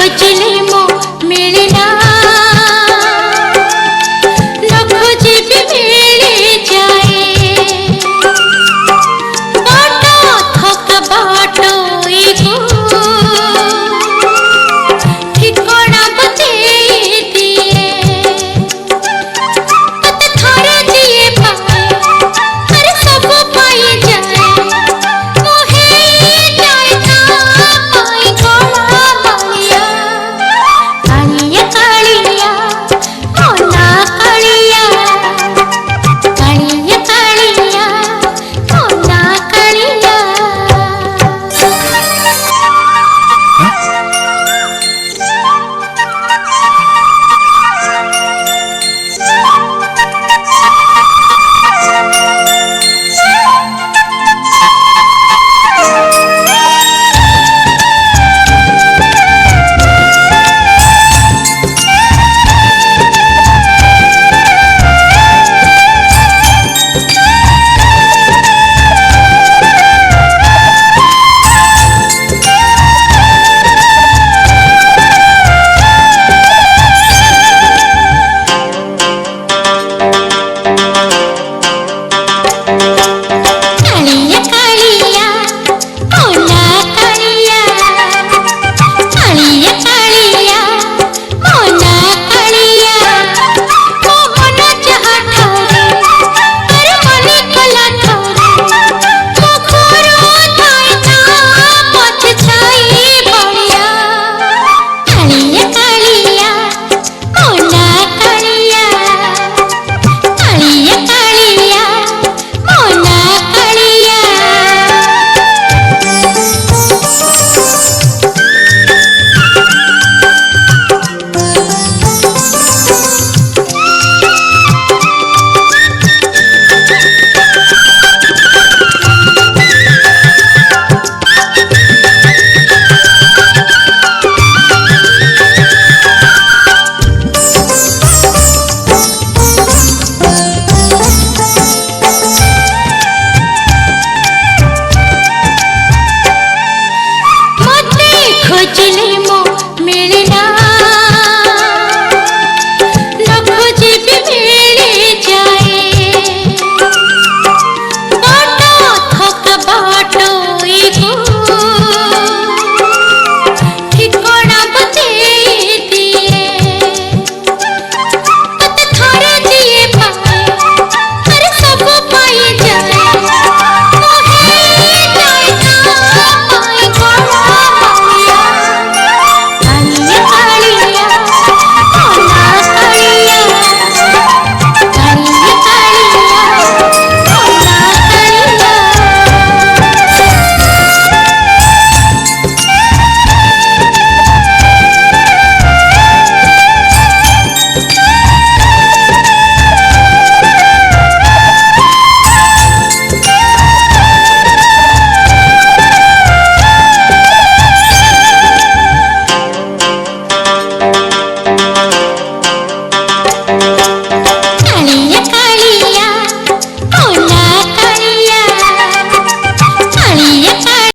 खोजले मो मिलना न खोजे भी मिल जाए बाटो थका बाटो एगो ठिकाना बते दिए तते थोड़े दिए पाए हर सब पाई जाए मोहे जाए ना पाई गोला मालिया कालिया कालिया मोना कालिया कालिया कालिया मोना कालिया। कालिया कालिया मोना कालिया कालिया कालिया मोना कालिया मो मन जहाँ ठारे हर मने कला ठारे मो खोरो थाए ना पछ छाई बढ़िया कालिया कालिया मोना कालिया कालिया कालिया मोना कालिया। मते खोजले